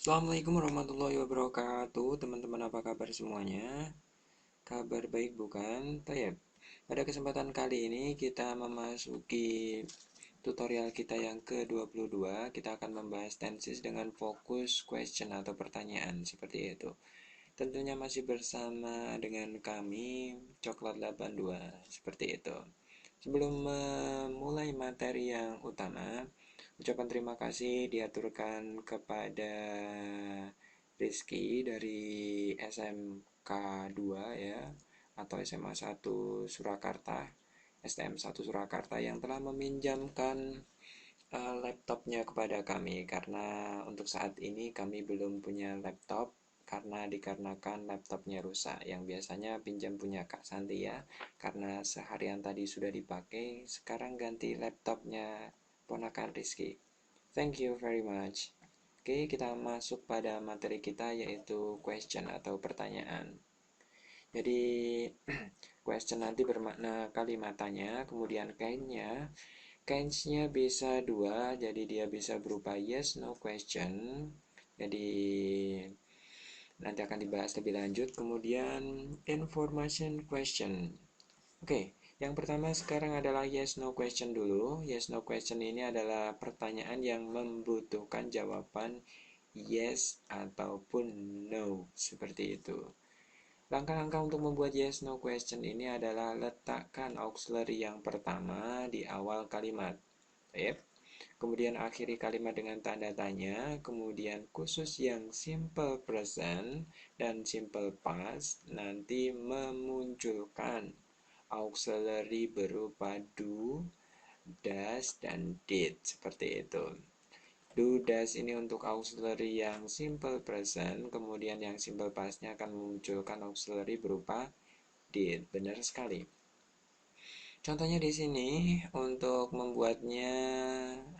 Assalamualaikum warahmatullahi wabarakatuh. Teman-teman, apa kabar semuanya? Kabar baik bukan? Tayyip. Pada kesempatan kali ini kita memasuki tutorial kita yang ke-22. Kita akan membahas tenses dengan fokus question atau pertanyaan seperti itu. Tentunya masih bersama dengan kami Coklat 82 seperti itu. Sebelum memulai materi yang utama, ucapan terima kasih diaturkan kepada Rizky dari SMK 2 ya, atau SMA 1 Surakarta, STM 1 Surakarta, yang telah meminjamkan laptopnya kepada kami, karena untuk saat ini kami belum punya laptop karena dikarenakan laptopnya rusak. Yang biasanya pinjam punya Kak Santi ya, karena seharian tadi sudah dipakai, sekarang ganti laptopnya ponakan Rizky. Thank you very much. Oke, kita masuk pada materi kita, yaitu question atau pertanyaan. Jadi question nanti bermakna kalimat tanya, kemudian kind-nya. Kinds-nya bisa dua, jadi dia bisa berupa yes, no question. Jadi nanti akan dibahas lebih lanjut. Kemudian information question. Oke, yang pertama sekarang adalah yes, no question dulu. Yes, no question ini adalah pertanyaan yang membutuhkan jawaban yes ataupun no, seperti itu. Langkah-langkah untuk membuat yes no question ini adalah letakkan auxiliary yang pertama di awal kalimat. Yep. Kemudian akhiri kalimat dengan tanda tanya, kemudian khusus yang simple present dan simple past nanti memunculkan auxiliary berupa do, does, dan did, seperti itu. Do, does ini untuk auxiliary yang simple present, kemudian yang simple pastnya akan memunculkan auxiliary berupa did. Benar sekali. Contohnya di sini untuk membuatnya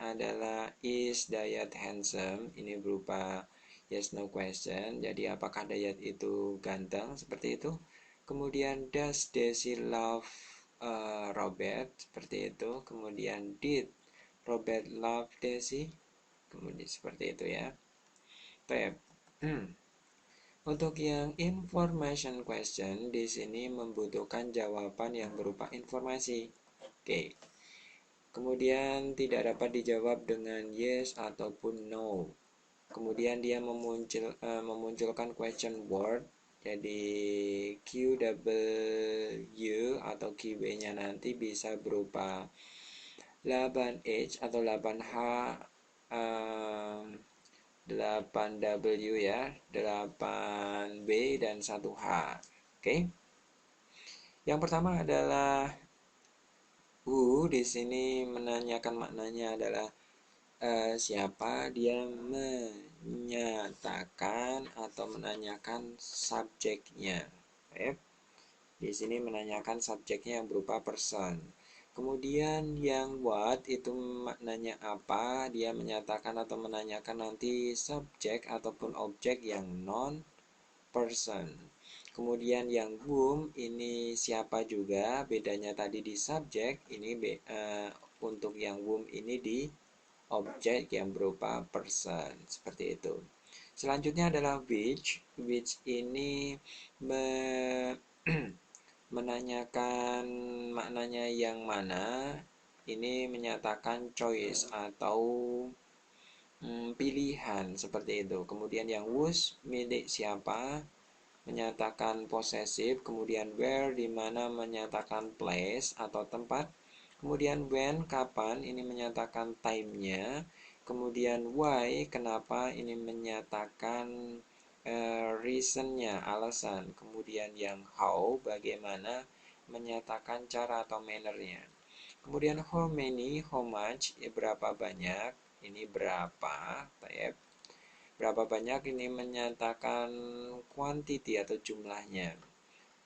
adalah is Dayat handsome. Ini berupa yes no question. Jadi apakah Dayat itu ganteng? Seperti itu. Kemudian does Desi love Robert? Seperti itu. Kemudian did Robert love Desi? Kemudian seperti itu ya. Tab. Untuk yang information question di sini membutuhkan jawaban yang berupa informasi. Oke. Kemudian tidak dapat dijawab dengan yes ataupun no. Kemudian dia memunculkan question word. Jadi QW atau QW-nya nanti bisa berupa 8H atau 8H, 8W ya, 8B dan 1H. Oke. Yang pertama adalah who. Di sini menanyakan maknanya adalah siapa. Dia menyatakan atau menanyakan subjeknya. Oke. Di sini menanyakan subjeknya yang berupa person. Kemudian yang what itu maknanya apa? Dia menyatakan atau menanyakan nanti subjek ataupun objek yang non person. Kemudian yang whom ini siapa juga, bedanya tadi di subjek, ini untuk yang whom ini di objek yang berupa person, seperti itu. Selanjutnya adalah which ini menanyakan maknanya yang mana. Ini menyatakan choice atau pilihan, seperti itu. Kemudian yang whose milik siapa, menyatakan possessive. Kemudian where di mana menyatakan place atau tempat. Kemudian when kapan, ini menyatakan time-nya. Kemudian why kenapa, ini menyatakan reason-nya, alasan. Kemudian yang how bagaimana, menyatakan cara atau manner-nya. Kemudian how many, how much, berapa banyak, ini berapa, type. Berapa banyak ini menyatakan quantity atau jumlahnya.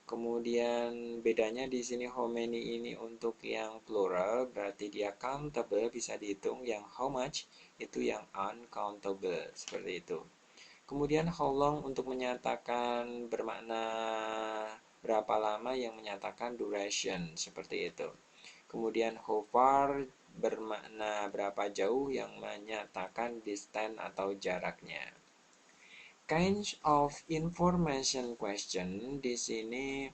Kemudian bedanya di sini how many ini untuk yang plural, berarti dia countable, bisa dihitung. Yang how much itu yang uncountable, seperti itu. Kemudian how long untuk menyatakan bermakna berapa lama, yang menyatakan duration, seperti itu. Kemudian how far bermakna berapa jauh, yang menyatakan distance atau jaraknya. Kinds of information question di sini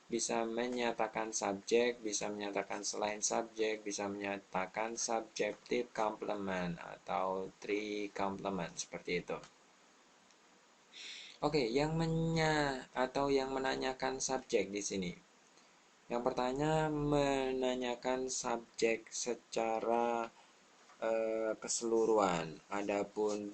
bisa menyatakan subjek, bisa menyatakan selain subjek, bisa menyatakan subjective complement atau three complement seperti itu. Oke, yang yang menanyakan subjek di sini. Yang pertama menanyakan subjek secara keseluruhan. Adapun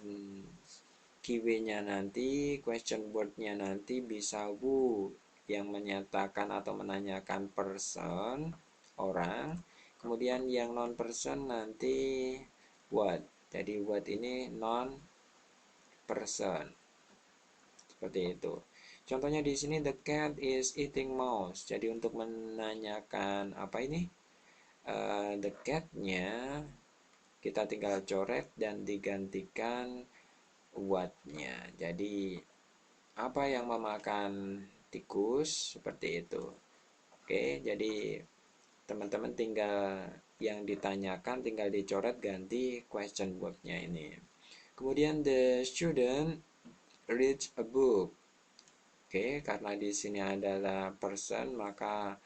keywordnya nanti, question word-nya nanti bisa who yang menyatakan atau menanyakan person, orang. Kemudian yang non person nanti what. Jadi what ini non person. Seperti itu. Contohnya di sini the cat is eating mouse. Jadi untuk menanyakan apa ini? The cat-nya kita tinggal coret dan digantikan what-nya. Jadi apa yang memakan tikus seperti itu. Oke, jadi teman-teman tinggal yang ditanyakan tinggal dicoret ganti question word-nya ini. Kemudian the student reads a book. Oke, karena di sini adalah person maka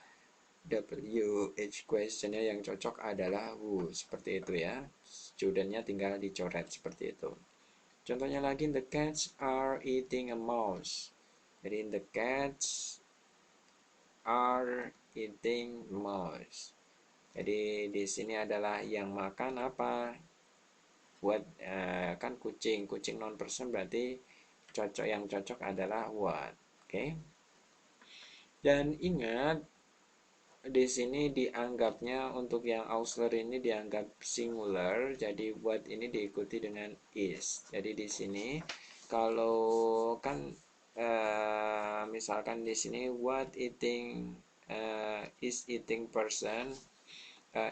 WH questionnya yang cocok adalah who, seperti itu ya. Studentnya tinggal dicoret seperti itu. Contohnya lagi, the cats are eating a mouse. Jadi the cats are eating mouse. Jadi di sini adalah yang makan apa? What, kan kucing non person berarti yang cocok adalah what. Oke. Dan ingat di sini dianggapnya untuk yang auxiliary ini dianggap singular, jadi what ini diikuti dengan is. Jadi di sini kalau kan misalkan di sini what eating is eating person,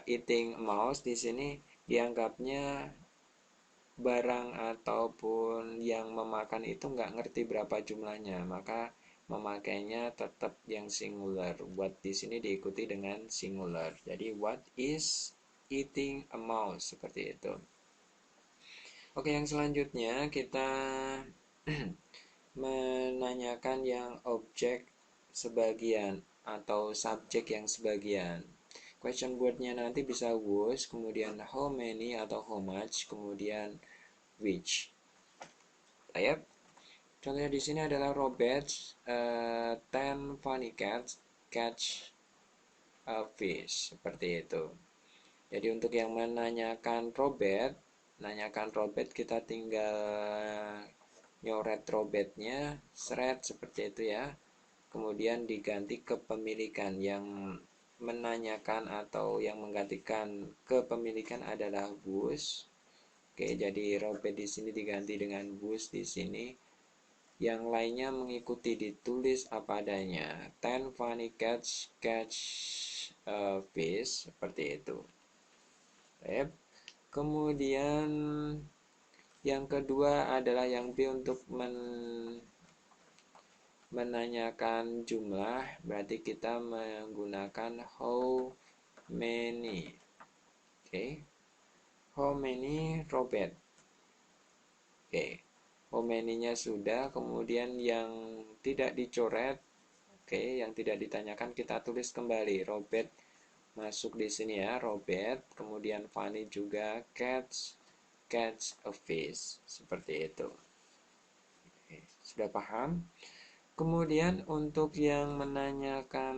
eating mouse, di sini dianggapnya barang ataupun yang memakan itu nggak ngerti berapa jumlahnya, maka memakainya tetap yang singular. What di sini diikuti dengan singular. Jadi what is eating a mouse, seperti itu. Oke, yang selanjutnya kita menanyakan yang objek sebagian atau subjek yang sebagian. Question word-nya nanti bisa was, kemudian how many atau how much, kemudian which. Ayat. Contohnya di sini adalah Robert 10 funny cats catch a fish, seperti itu. Jadi untuk yang menanyakan Robert, kita tinggal nyoret Robertnya, seret seperti itu ya. Kemudian diganti kepemilikan. Yang menanyakan atau yang menggantikan kepemilikan adalah whose. Oke, jadi Robert di sini diganti dengan whose di sini. Yang lainnya mengikuti, ditulis apa adanya. 10 funny cats catch a fish, seperti itu. Kemudian yang kedua adalah yang B untuk menanyakan jumlah, berarti kita menggunakan how many. Oke. How many Robert. Oke. How many-nya sudah, kemudian yang tidak dicoret, oke, yang tidak ditanyakan kita tulis kembali. Robert masuk di sini ya, Robert, kemudian Fanny juga catch a fish, seperti itu. Oke, sudah paham? Kemudian untuk yang menanyakan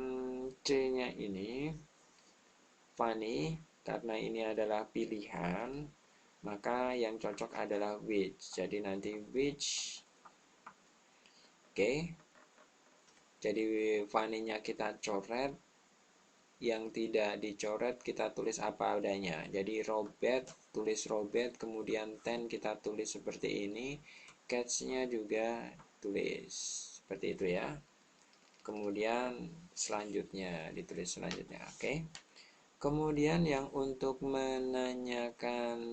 C-nya ini, Fanny, karena ini adalah pilihan, maka yang cocok adalah which. Jadi nanti which. Oke. Jadi Fanny-nya kita coret, yang tidak dicoret kita tulis apa adanya. Jadi Robert, tulis Robert, kemudian 10 kita tulis seperti ini, catch-nya juga tulis seperti itu ya. Kemudian selanjutnya ditulis selanjutnya. Oke. Kemudian yang untuk menanyakan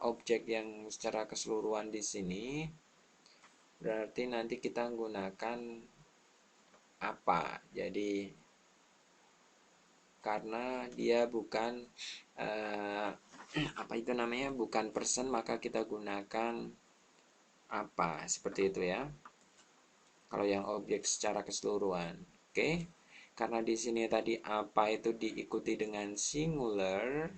objek yang secara keseluruhan di sini, berarti nanti kita menggunakan apa. Jadi karena dia bukan apa itu namanya, bukan person, maka kita gunakan apa, seperti itu ya. Kalau yang objek secara keseluruhan. Oke. Karena di sini tadi apa itu diikuti dengan singular,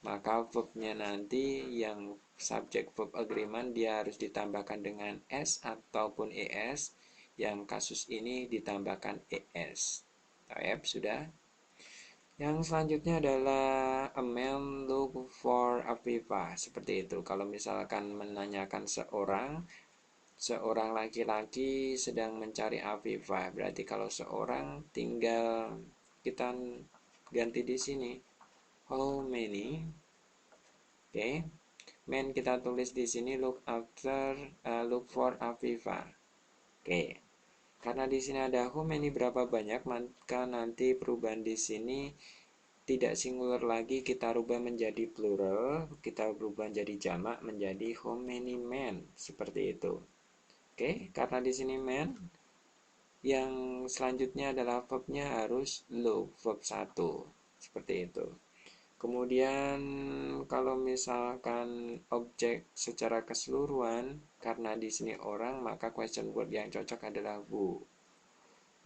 maka verbnya nanti yang subject verb agreement dia harus ditambahkan dengan s ataupun es. Yang kasus ini ditambahkan es. Taib, sudah. Yang selanjutnya adalah a man look for Afifa. Seperti itu. Kalau misalkan menanyakan seorang laki-laki sedang mencari Afifa, berarti kalau seorang tinggal kita ganti di sini. How many? Oke. Man kita tulis di sini look for Afifa. Oke. Karena di sini ada how many berapa banyak, maka nanti perubahan di sini tidak singular lagi, kita rubah menjadi plural, kita rubah menjadi jamak menjadi how many men, seperti itu. Oke, karena di sini men, yang selanjutnya adalah verbnya harus look, verb 1, seperti itu. Kemudian kalau misalkan objek secara keseluruhan, karena di sini orang, maka question word yang cocok adalah who.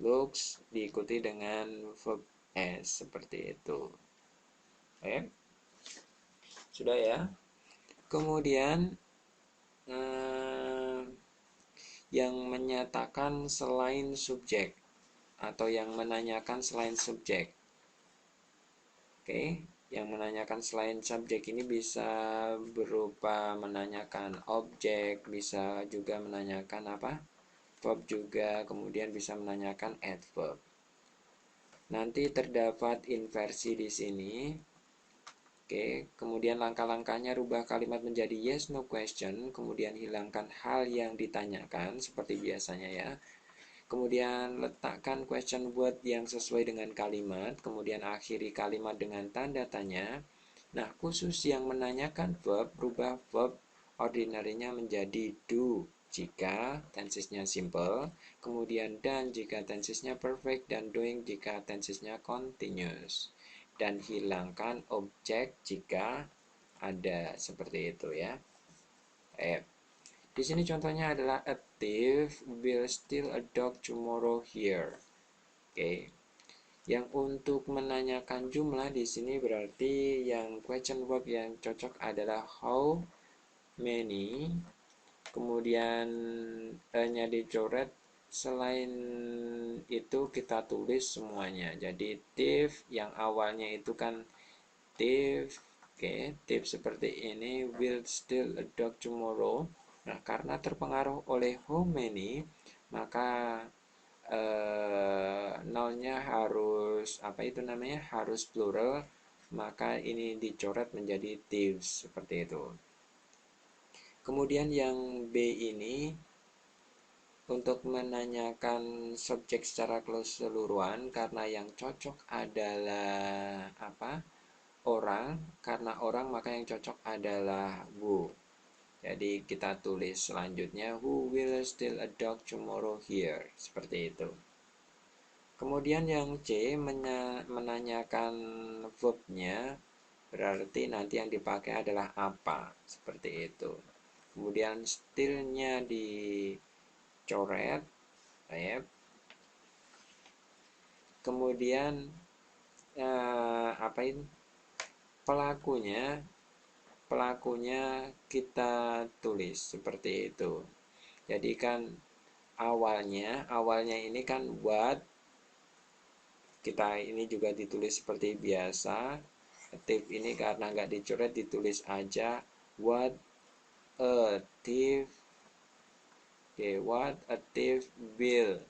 Looks diikuti dengan verb s, seperti itu. Oke, sudah ya. Kemudian yang menyatakan selain subjek atau yang menanyakan selain subjek. Oke, yang menanyakan selain subjek ini bisa berupa menanyakan objek, bisa juga menanyakan apa? Verb juga, kemudian bisa menanyakan adverb. Nanti terdapat inversi di sini. Oke, kemudian langkah-langkahnya rubah kalimat menjadi yes no question, kemudian hilangkan hal yang ditanyakan seperti biasanya ya. Kemudian letakkan question word yang sesuai dengan kalimat, kemudian akhiri kalimat dengan tanda tanya. Nah, khusus yang menanyakan verb, rubah verb ordinary-nya menjadi do jika tensesnya simple, kemudian done jika tensesnya perfect, dan doing jika tensesnya continuous. Dan hilangkan objek jika ada, seperti itu ya. Di sini contohnya adalah a thief will steal a dog tomorrow here. Oke. Yang untuk menanyakan jumlah di sini berarti yang question verb yang cocok adalah how many. Kemudian nya dicoret, selain itu kita tulis semuanya. Jadi thief yang awalnya itu kan thief. Oke, thief seperti ini, will steal a dog tomorrow. Nah, karena terpengaruh oleh how many, maka nolnya harus apa itu namanya, harus plural, maka ini dicoret menjadi thieves, seperti itu. Kemudian yang B ini untuk menanyakan subjek secara keseluruhan, karena yang cocok adalah apa? Orang. Karena orang maka yang cocok adalah who. Jadi kita tulis selanjutnya who will steal a dog tomorrow here, seperti itu. Kemudian yang C menanyakan verbnya, berarti nanti yang dipakai adalah apa, seperti itu. Kemudian steal-nya dicoret, ya. Kemudian apa ini? Pelakunya kita tulis seperti itu. Jadi kan awalnya ini kan what, kita ini juga ditulis seperti biasa. Thief ini karena nggak dicoret, ditulis aja what a thief. Okay, what a thief will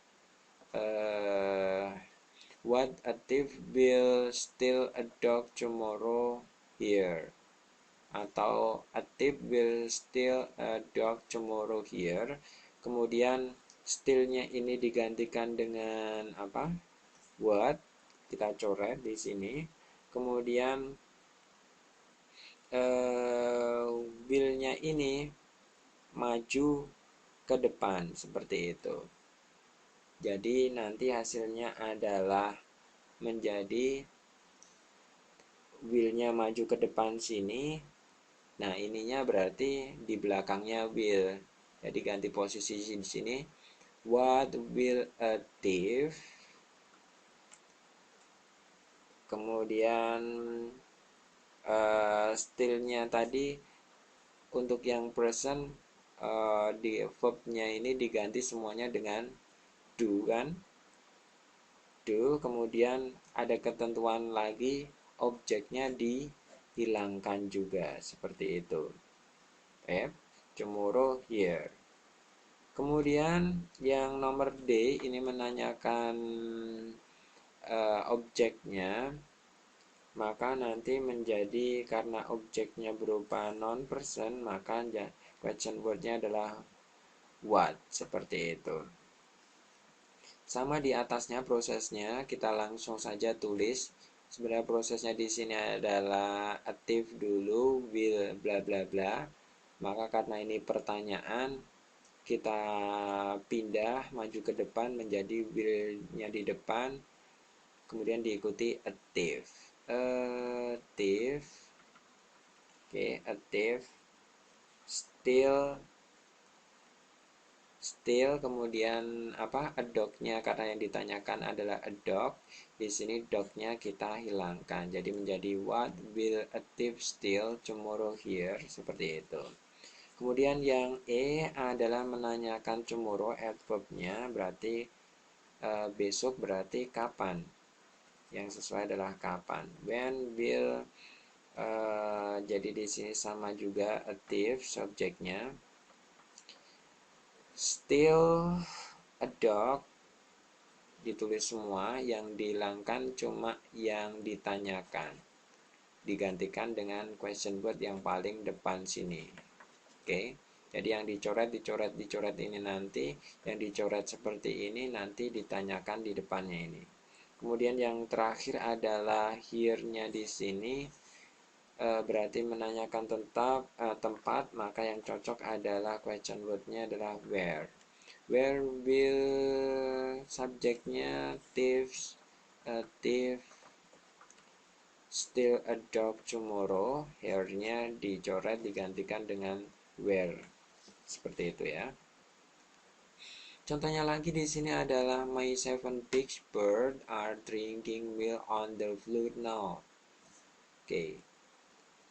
what a thief will steal a dog tomorrow here, atau a thief will steal a dog tomorrow here. Kemudian steal-nya ini digantikan dengan apa? What, kita coret di sini. Kemudian will-nya ini maju ke depan, seperti itu. Jadi nanti hasilnya adalah menjadi will-nya maju ke depan sini. Nah, ininya berarti di belakangnya will. Jadi ganti posisi di sini. What will a thief? Kemudian steal-nya tadi untuk yang present, di verb-nya ini diganti semuanya dengan do kan, do. Kemudian ada ketentuan lagi, objeknya dihilangkan juga seperti itu. Tomorrow here. Kemudian yang nomor D ini menanyakan objeknya, maka nanti menjadi, karena objeknya berupa non person, maka question wordnya adalah what, seperti itu. Sama di atasnya prosesnya, kita langsung saja tulis. Sebenarnya prosesnya di sini adalah active dulu, will bla bla bla. Maka karena ini pertanyaan, kita pindah maju ke depan menjadi will-nya di depan, kemudian diikuti active. Active, still, kemudian apa, a dog-nya, karena yang ditanyakan adalah a dog. Di sini dog-nya kita hilangkan, jadi menjadi what will a thief steal tomorrow here, seperti itu. Kemudian yang E adalah menanyakan tomorrow, adverb-nya berarti besok, berarti kapan. Yang sesuai adalah kapan. When will, jadi di sini sama juga a thief subjeknya. Still a dog ditulis semua, yang dihilangkan cuma yang ditanyakan, digantikan dengan question word yang paling depan sini. Oke, jadi yang dicoret ini nanti, yang dicoret seperti ini nanti ditanyakan di depannya ini. Kemudian yang terakhir adalah here-nya di sini, berarti menanyakan tempat, maka yang cocok adalah question word-nya adalah where. Where will, subjeknya thief steal a dog tomorrow, here-nya dicoret digantikan dengan where, seperti itu ya. Contohnya lagi di sini adalah my 7 big birds are drinking milk on the floor now. Oke.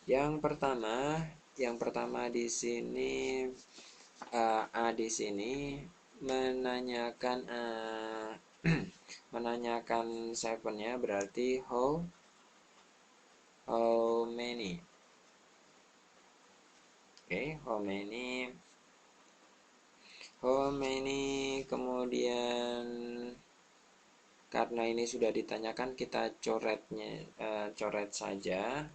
Yang pertama di sini, A di sini menanyakan menanyakan 7-nya, berarti how many. Oke, how many, kemudian karena ini sudah ditanyakan, kita coret saja.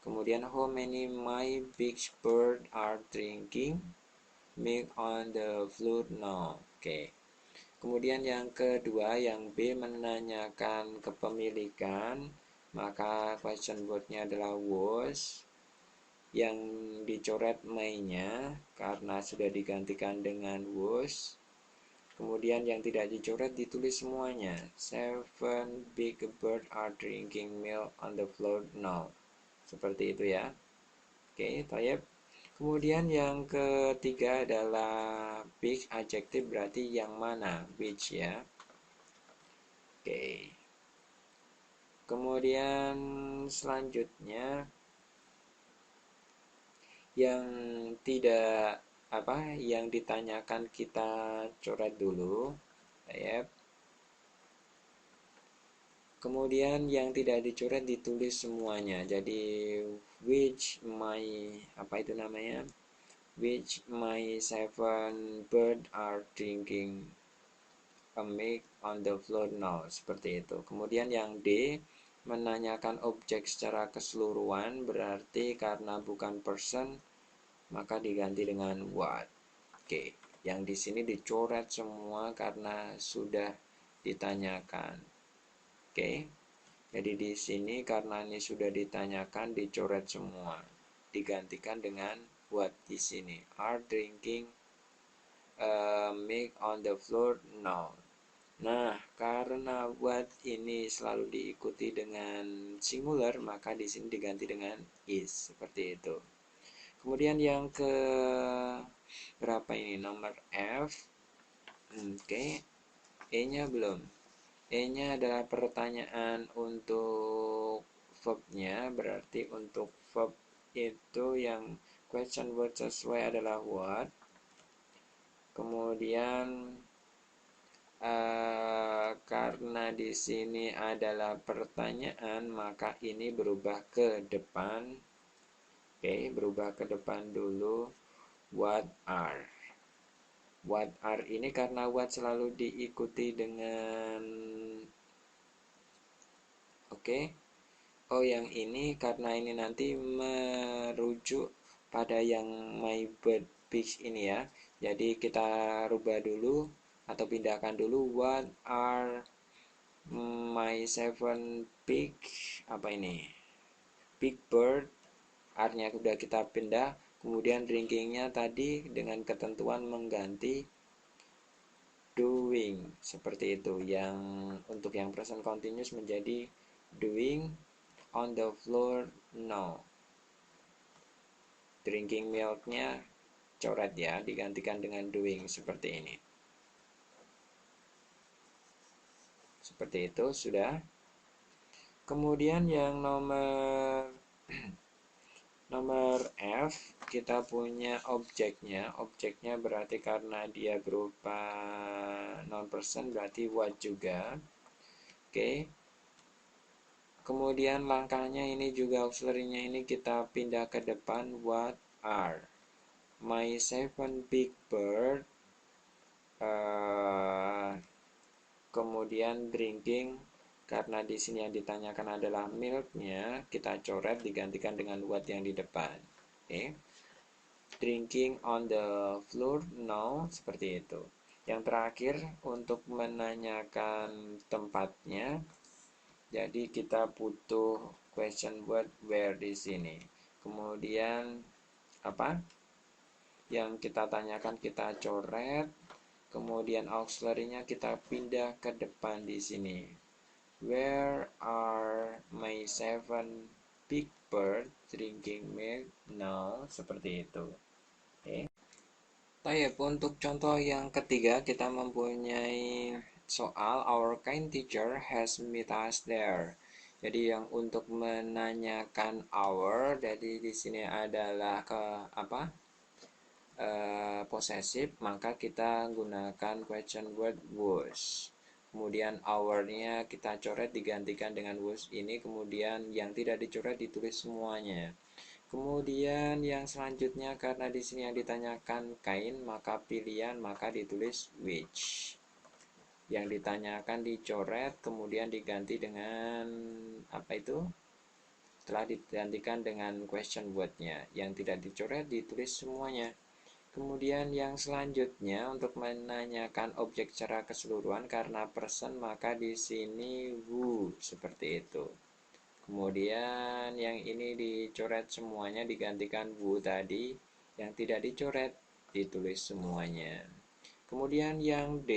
Kemudian how many my big bird are drinking milk on the floor now. Oke. Kemudian yang kedua, yang B menanyakan kepemilikan, maka question word-nya adalah was. Yang dicoret my-nya karena sudah digantikan dengan was. Kemudian yang tidak dicoret ditulis semuanya. 7 big birds are drinking milk on the floor now. Seperti itu ya. Oke, toyib. Kemudian yang ketiga adalah big adjective, berarti yang mana, which ya. Oke. Kemudian selanjutnya yang tidak yang ditanyakan kita coret dulu, ya. Kemudian yang tidak dicoret ditulis semuanya. Jadi which my which my 7 birds are drinking a milk on the floor now, seperti itu. Kemudian yang D menanyakan objek secara keseluruhan, berarti karena bukan person maka diganti dengan what. Oke, yang di sini dicoret semua karena sudah ditanyakan. Oke, jadi di sini karena ini sudah ditanyakan dicoret semua, digantikan dengan what di sini, are drinking milk on the floor now. Nah, karena what ini selalu diikuti dengan singular, maka di sini diganti dengan is, seperti itu. Kemudian yang berapa ini? Nomor F. Oke. E-nya belum. E-nya adalah pertanyaan untuk verbnya, berarti untuk verb itu yang question word sesuai adalah what. Kemudian karena di sini adalah pertanyaan, maka ini berubah ke depan. Oke, berubah ke depan dulu. What are? What are ini karena what selalu diikuti dengan oke. Oh, yang ini karena ini nanti merujuk pada yang my bird pigs ini ya. Jadi kita rubah dulu atau pindahkan dulu what are my seven big apa ini? Big bird, R-nya sudah kita pindah. Kemudian drinkingnya tadi dengan ketentuan mengganti doing seperti itu. Yang untuk yang present continuous menjadi doing on the floor now. Drinking milknya coret ya, digantikan dengan doing seperti ini. Seperti itu sudah. Kemudian yang nomor F, kita punya objeknya. Objeknya berarti karena dia berupa non-person berarti what juga. Oke. Kemudian langkahnya ini juga auxiliary-nya ini kita pindah ke depan what are. My seven big bird. Kemudian drinking, karena di sini yang ditanyakan adalah milknya, kita coret digantikan dengan what yang di depan. Oke. Drinking on the floor now, seperti itu. Yang terakhir untuk menanyakan tempatnya, jadi kita butuh question word where di sini. Kemudian apa? Yang kita tanyakan kita coret. Kemudian auxiliary-nya kita pindah ke depan di sini. Where are my seven big birds drinking milk now? Seperti itu. Oke. Tayyip, untuk contoh yang ketiga kita mempunyai soal our kind teacher has met us there. Jadi yang untuk menanyakan our, jadi di sini adalah ke apa? Possessive, maka kita gunakan question word was. Kemudian our-nya kita coret digantikan dengan was ini, kemudian yang tidak dicoret ditulis semuanya. Kemudian yang selanjutnya karena di sini yang ditanyakan kain, maka pilihan maka ditulis which. Yang ditanyakan dicoret kemudian diganti dengan apa itu? Setelah digantikan dengan question word-nya. Yang tidak dicoret ditulis semuanya. Kemudian yang selanjutnya untuk menanyakan objek secara keseluruhan karena person maka di sini who seperti itu. Kemudian yang ini dicoret semuanya digantikan who tadi, yang tidak dicoret ditulis semuanya. Kemudian yang D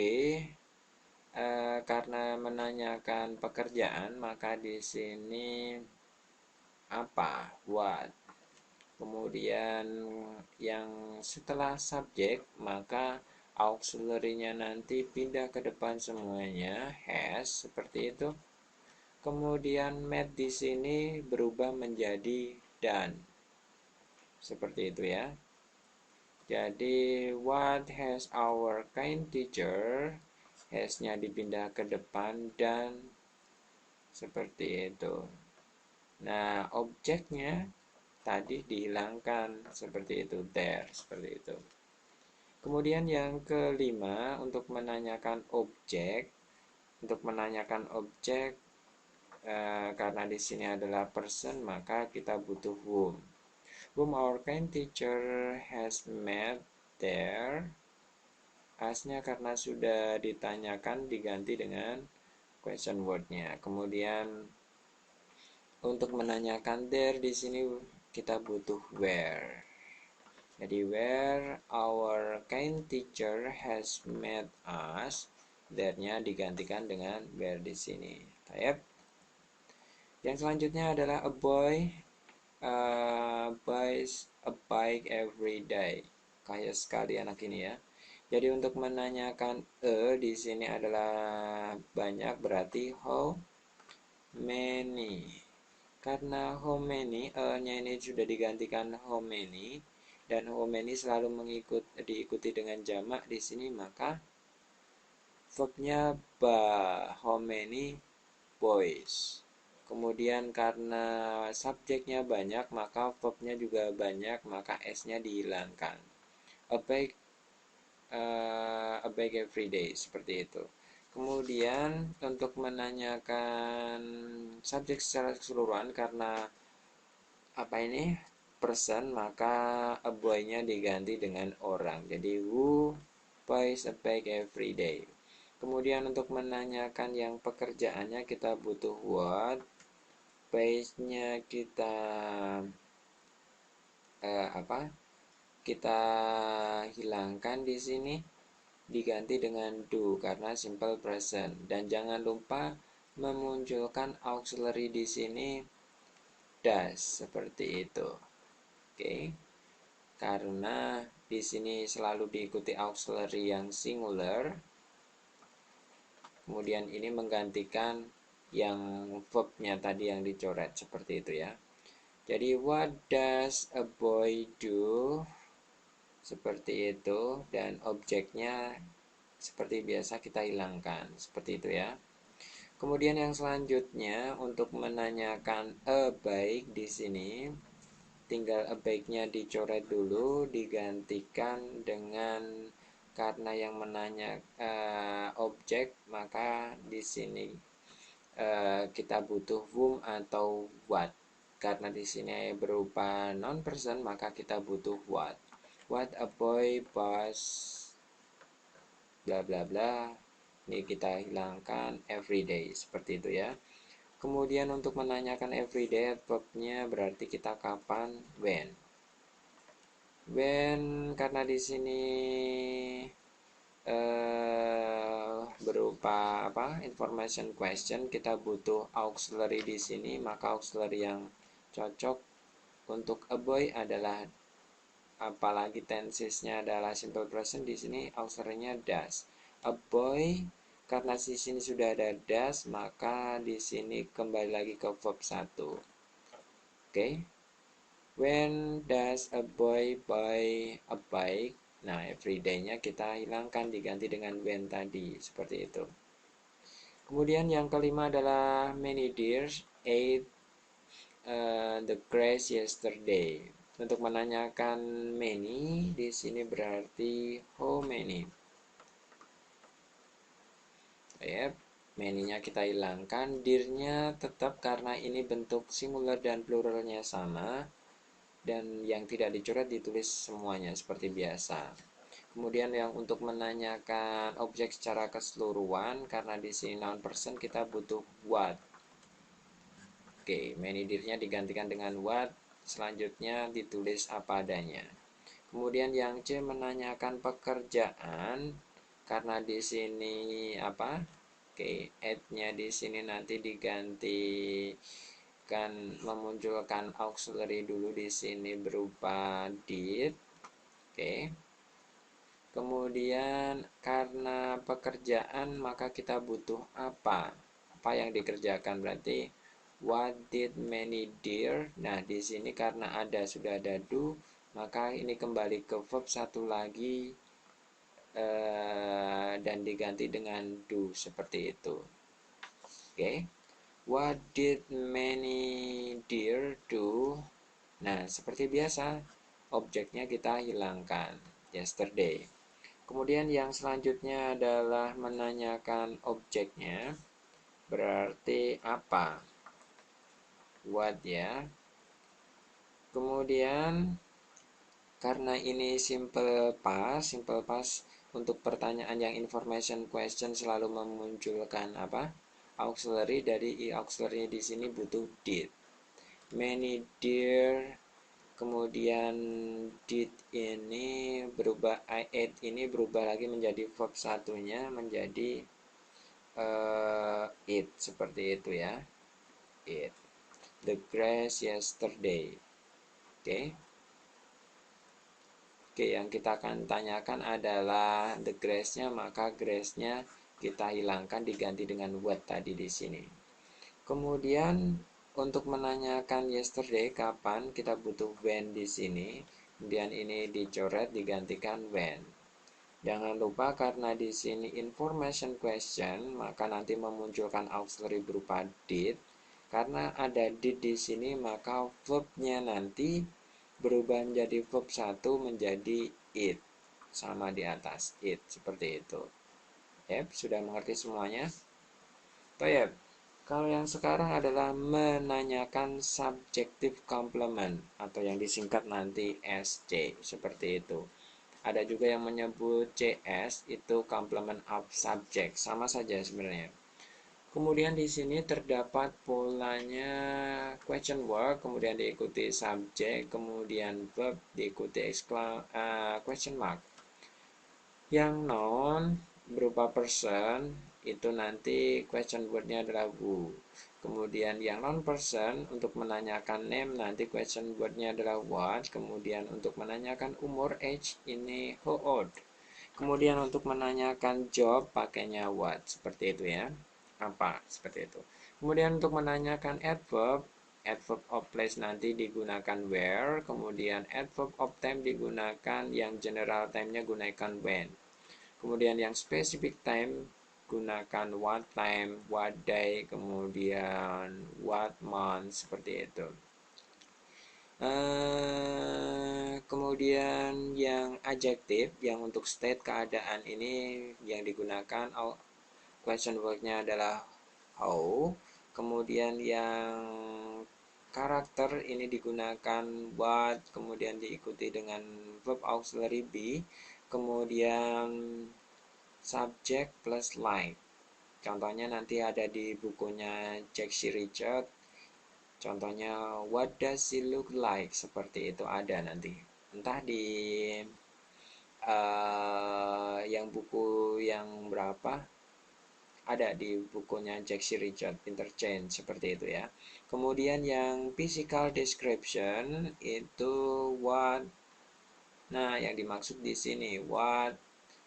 karena menanyakan pekerjaan maka di sini apa what. Kemudian yang setelah subjek maka auxiliary-nya nanti pindah ke depan semuanya has seperti itu. Kemudian met di sini berubah menjadi done. Seperti itu ya. Jadi what has our kind teacher, has-nya dipindah ke depan dan seperti itu. Nah, objeknya tadi dihilangkan seperti itu, there, seperti itu. Kemudian yang kelima untuk menanyakan objek, karena di sini adalah person maka kita butuh whom our kind teacher has met there. As-nya karena sudah ditanyakan diganti dengan question word-nya. Kemudian untuk menanyakan there di sini kita butuh where. Jadi where our kind teacher has met us, there-nya digantikan dengan where di sini. Tayyip. Yang selanjutnya adalah a boy buys a bike every day. kaya sekali anak ini ya. Jadi untuk menanyakan di sini adalah banyak, berarti how many. Karena how many, nya ini sudah digantikan how many, dan how many selalu diikuti dengan jamak di sini, maka verbnya how many boys. Kemudian karena subjeknya banyak, maka verbnya juga banyak, maka s-nya dihilangkan. A bag every day, seperti itu. Kemudian untuk menanyakan subjek secara keseluruhan, karena apa ini person, maka a boy-nya diganti dengan orang. Jadi who buys a bag every day. Kemudian untuk menanyakan yang pekerjaannya, kita butuh what. Base-nya kita kita hilangkan di sini, diganti dengan do karena simple present. Dan jangan lupa memunculkan auxiliary di sini does, seperti itu. Oke. Karena di sini selalu diikuti auxiliary yang singular. Kemudian ini menggantikan yang verbnya tadi yang dicoret, seperti itu ya. Jadi what does a boy do? Seperti itu, dan objeknya seperti biasa kita hilangkan, seperti itu ya. Kemudian yang selanjutnya untuk menanyakan a baik di sini, tinggal a baiknya dicoret dulu, digantikan dengan, karena yang menanya objek, maka di sini kita butuh whom atau what. Karena di sini berupa non person, maka kita butuh what. What a boy buys bla bla bla. Ini kita hilangkan everyday, seperti itu ya. Kemudian untuk menanyakan everyday, verbnya berarti kita kapan, when. When karena di sini berupa information question, kita butuh auxiliary di sini, maka auxiliary yang cocok untuk a boy adalah, apalagi tensesnya adalah simple present, di sini auxiliary-nya does. A boy karena di sini sudah ada does, maka di sini kembali lagi ke verb 1. Oke. When does a boy buy a bike? Nah, everyday-nya kita hilangkan, diganti dengan when tadi, seperti itu. Kemudian yang kelima adalah many deers ate the grass yesterday. Untuk menanyakan many di sini berarti how many. Ya, many-nya kita hilangkan, deer-nya tetap karena ini bentuk singular dan pluralnya sama, dan yang tidak dicoret ditulis semuanya seperti biasa. Kemudian yang untuk menanyakan objek secara keseluruhan, karena di sini noun person, kita butuh what. Oke, many deer-nya digantikan dengan what, selanjutnya ditulis apa adanya. Kemudian yang C menanyakan pekerjaan, karena di sini Oke, add-nya di sini nanti diganti kan memunculkan auxiliary dulu di sini berupa did. Oke. Kemudian karena pekerjaan, maka kita butuh apa? Apa yang dikerjakan, berarti what did many deer. Nah, di sini karena sudah ada do, maka ini kembali ke verb 1 lagi dan diganti dengan do, seperti itu. Oke. What did many deer do? Nah, seperti biasa, objeknya kita hilangkan, yesterday. Kemudian yang selanjutnya adalah menanyakan objeknya, berarti apa? What ya. Kemudian karena ini simple past untuk pertanyaan yang information question selalu memunculkan auxiliary. Dari auxiliary di sini butuh did. Many deer, kemudian did ini berubah, I ate ini berubah lagi menjadi verb satunya menjadi it, seperti itu ya. It the grass yesterday. Oke. Oke, yang kita akan tanyakan adalah the grass-nya, maka grass-nya kita hilangkan diganti dengan what tadi di sini. Kemudian untuk menanyakan yesterday kapan, kita butuh when di sini. Kemudian ini dicoret digantikan when. Jangan lupa karena di sini information question, maka nanti memunculkan auxiliary berupa did. Karena ada did di sini, maka verb-nya nanti berubah menjadi verb 1 menjadi it. Sama di atas, it. Seperti itu. Yep, sudah mengerti semuanya? Toyep. Kalau yang sekarang adalah menanyakan subjective complement atau yang disingkat nanti SC, seperti itu. Ada juga yang menyebut CS, itu complement of subject, sama saja sebenarnya. Kemudian di sini terdapat polanya question word, kemudian diikuti subject, kemudian verb, diikuti question mark. Yang noun berupa person, itu nanti question wordnya adalah who. Kemudian yang non person untuk menanyakan name nanti question wordnya adalah what. Kemudian untuk menanyakan umur age ini how old. Kemudian untuk menanyakan job pakainya what, seperti itu ya. Apa, seperti itu. Kemudian untuk menanyakan adverb of place nanti digunakan where. Kemudian adverb of time digunakan, yang general time-nya gunakan when. Kemudian yang specific time gunakan what time, what day, kemudian what month, seperti itu. Kemudian yang adjektif, yang untuk state keadaan ini yang digunakan question word-nya adalah how. Kemudian yang karakter ini digunakan what, kemudian diikuti dengan verb auxiliary be, kemudian subject plus like. Contohnya nanti ada di bukunya Jack C. Richard. Contohnya what does she look like, seperti itu ada nanti. Entah di yang buku yang berapa, ada di bukunya Jack C. Richard Interchange, seperti itu ya. Kemudian yang physical description itu what. Nah, yang dimaksud di sini what.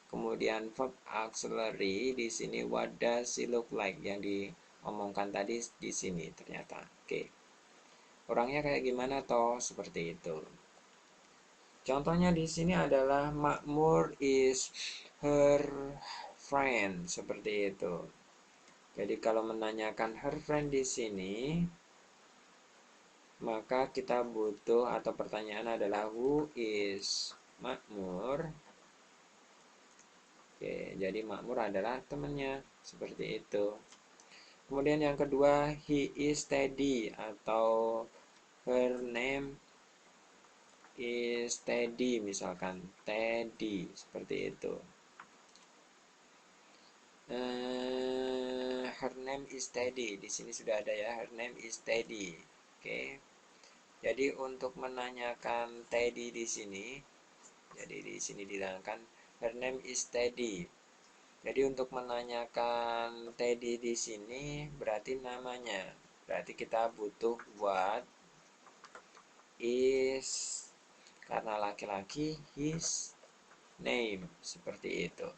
Kemudian verb auxiliary di sini what does she look like, yang diomongkan tadi di sini ternyata. Oke. Orangnya kayak gimana toh? Seperti itu. Contohnya di sini adalah Makmur is her friend, seperti itu. Jadi kalau menanyakan her friend di sini, maka kita butuh atau pertanyaan adalah who is Makmur. Oke, jadi Makmur adalah temannya, seperti itu. Kemudian yang kedua, he is Teddy atau her name is Teddy, misalkan Teddy, seperti itu. Her name is Teddy, di sini sudah ada ya, her name is Teddy. Oke. Jadi untuk menanyakan Teddy di sini, jadi di sini diterangkan her name is Teddy. Jadi untuk menanyakan Teddy di sini berarti namanya. Berarti kita butuh what is, karena laki-laki, his name, seperti itu.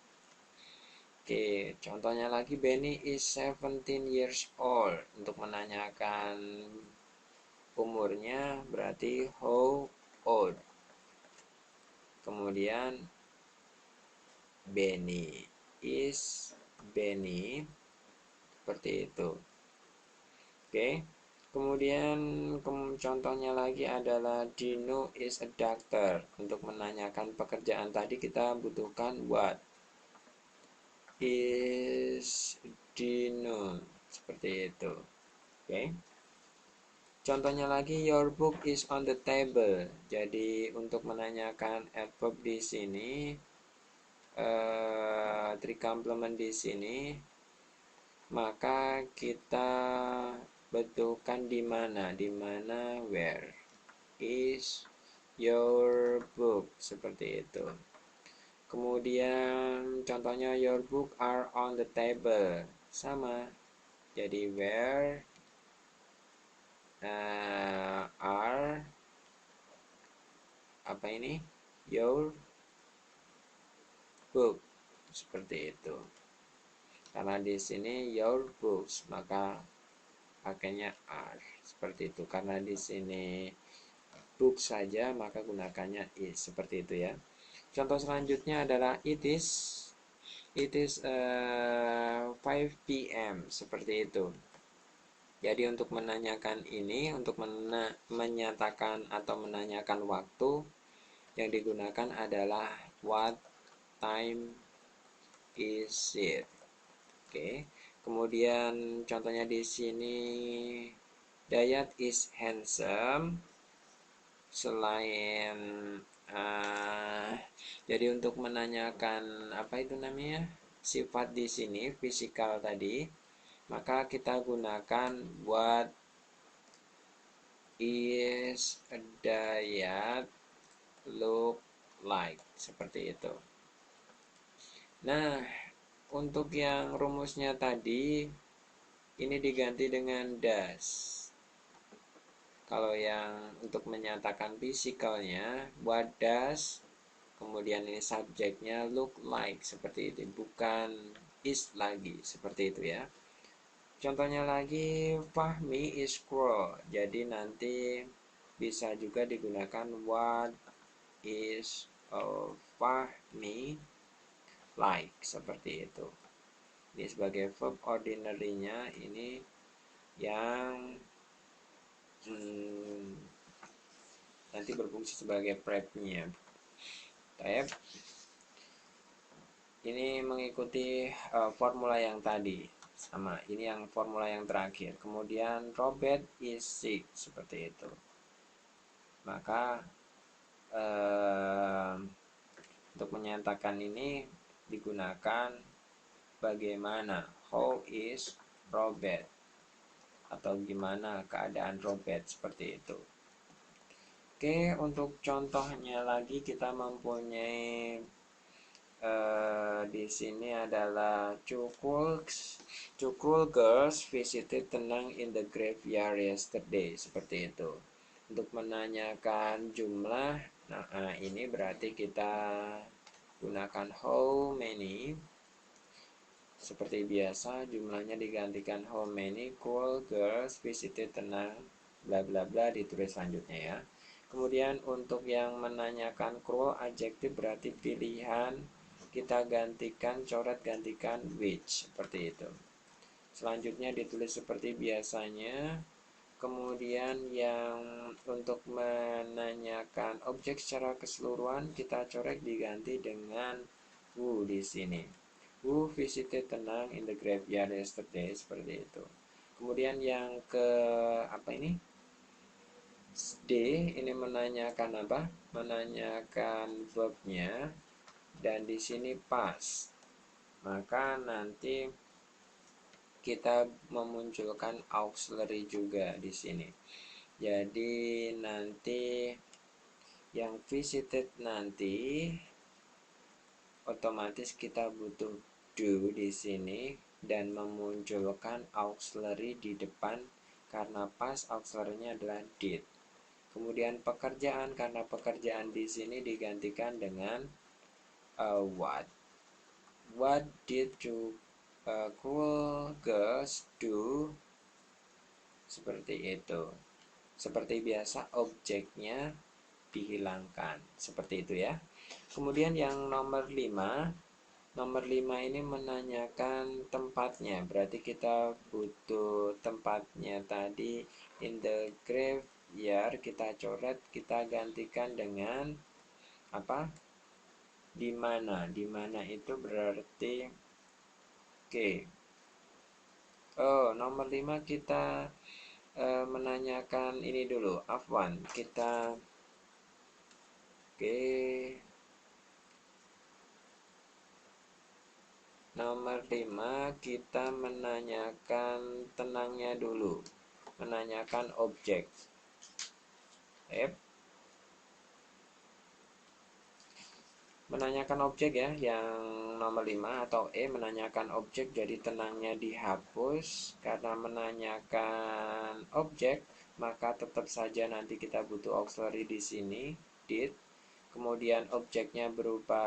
Oke, contohnya lagi Benny is 17 years old. Untuk menanyakan umurnya berarti how old. Kemudian Benny is Benny, seperti itu. Oke. Kemudian contohnya lagi adalah Dino is a doctor. Untuk menanyakan pekerjaan tadi kita butuhkan what is Dino, seperti itu. Oke. Contohnya lagi your book is on the table. Jadi untuk menanyakan adverb di sini, tricomplement di sini, maka kita betulkan di mana, where is your book, seperti itu. Kemudian contohnya your book are on the table, sama. Jadi where are apa ini your book, seperti itu. Karena di sini your books, maka pakainya are, seperti itu. Karena di sini book saja, maka gunakannya is, seperti itu ya. Contoh selanjutnya adalah it is 5 p.m. seperti itu. Jadi untuk menanyakan ini, untuk menyatakan atau menanyakan waktu, yang digunakan adalah what time is it. Oke. Kemudian contohnya di sini Dayat is handsome. Selain jadi untuk menanyakan apa itu namanya? Sifat di sini fisikal tadi, maka kita gunakan what is Dayat look like, seperti itu. Nah, untuk yang rumusnya tadi ini diganti dengan does. Kalau yang untuk menyatakan fisikalnya what does, kemudian ini subjeknya look like, seperti itu, bukan is lagi, seperti itu ya. Contohnya lagi Fahmi is cruel. Jadi nanti bisa juga digunakan what is Fahmi like, seperti itu. Ini sebagai verb ordinary-nya ini yang nanti berfungsi sebagai prep-nya. Ini mengikuti formula yang tadi, sama ini yang formula yang terakhir. Kemudian Robert is sick, seperti itu. Maka untuk menyatakan ini digunakan bagaimana, how is Robert, atau gimana keadaan Robert, seperti itu. Oke, untuk contohnya lagi kita mempunyai di sini adalah Cukul girls visited Tenang in the graveyard yesterday, seperti itu. Untuk menanyakan jumlah, nah ini berarti kita gunakan how many. Seperti biasa jumlahnya digantikan how many cool girls visited Tenang, bla bla bla, ditulis selanjutnya ya. Kemudian untuk yang menanyakan cruel adjektif berarti pilihan, kita gantikan coret, gantikan which, seperti itu. Selanjutnya ditulis seperti biasanya. Kemudian yang untuk menanyakan objek secara keseluruhan kita coret diganti dengan who di sini. Who visited Tenang in the graveyard yesterday, seperti itu. Kemudian yang ke apa ini? D ini menanyakan apa? Menanyakan verbnya. Dan di sini past, maka nanti kita memunculkan auxiliary juga di sini. Jadi nanti yang visited nanti otomatis kita butuh do di sini dan memunculkan auxiliary di depan, karena past auxiliary-nya adalah did. Kemudian pekerjaan, karena pekerjaan di sini digantikan dengan what. What did you cool girls do? Seperti itu. Seperti biasa objeknya dihilangkan. Seperti itu ya. Kemudian yang nomor 5. Nomor 5 ini menanyakan tempatnya. Berarti kita butuh tempatnya tadi in the graveyard, kita coret, kita gantikan dengan apa? Di mana? Di mana itu berarti nomor 5 kita menanyakan ini dulu, Afwan. Kita nomor 5 kita menanyakan tenangnya dulu. Menanyakan objek. Menanyakan objek ya, yang nomor 5 atau menanyakan objek, jadi tenangnya dihapus. Karena menanyakan objek, maka tetap saja nanti kita butuh auxiliary di sini, did. kemudian objeknya berupa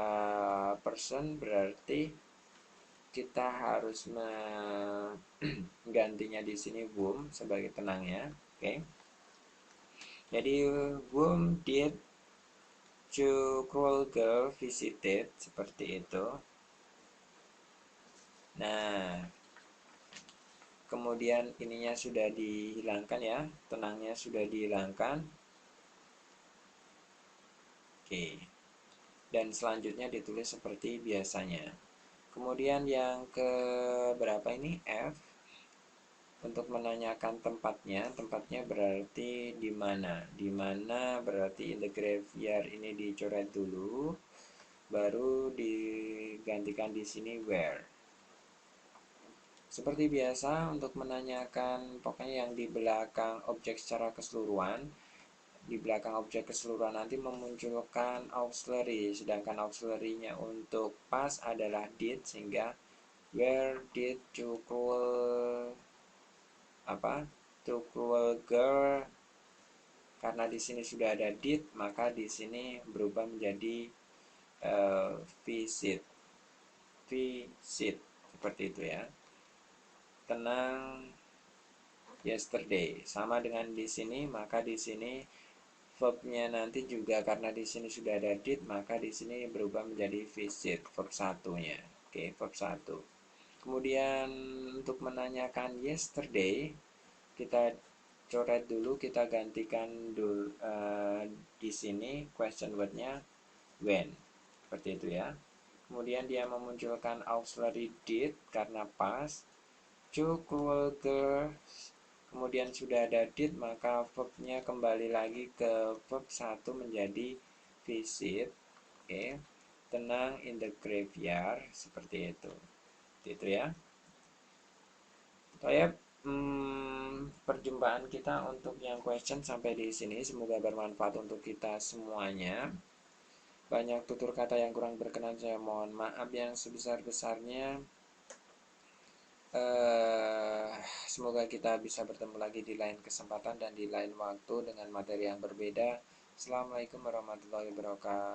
person, berarti kita harus menggantinya di sini whom sebagai tenangnya. Oke. Jadi whom did two cruel girl visited, seperti itu. Nah, kemudian ininya sudah dihilangkan ya, tenangnya sudah dihilangkan. Oke. Dan selanjutnya ditulis seperti biasanya. Kemudian yang ke berapa ini? F. Untuk menanyakan tempatnya berarti di mana? Di mana berarti in the graveyard ini dicoret dulu, baru digantikan di sini where. Seperti biasa untuk menanyakan pokoknya yang di belakang objek secara keseluruhan, di belakang objek keseluruhan nanti memunculkan auxiliary, sedangkan auxiliary-nya untuk past adalah did, sehingga where did you cruel to cruel girl, karena di sini sudah ada did, maka di sini berubah menjadi visit seperti itu ya. Tenang yesterday sama dengan di sini, maka di sini verbnya nanti juga karena di sini sudah ada did, maka di sini berubah menjadi visit, verb satunya. Oke, verb 1. Kemudian untuk menanyakan yesterday, kita coret dulu, kita gantikan dulu di sini question wordnya when, seperti itu ya. Kemudian dia memunculkan auxiliary did karena past, two cruel girls. Kemudian sudah ada did, maka verbnya kembali lagi ke verb 1 menjadi visit. Oke. Tenang in the graveyard, seperti itu. Itu ya. Saya perjumpaan kita untuk yang question sampai di sini semoga bermanfaat untuk kita semuanya. Banyak tutur kata yang kurang berkenan, saya mohon maaf yang sebesar-besarnya. Semoga kita bisa bertemu lagi di lain kesempatan dan di lain waktu dengan materi yang berbeda. Assalamualaikum warahmatullahi wabarakatuh.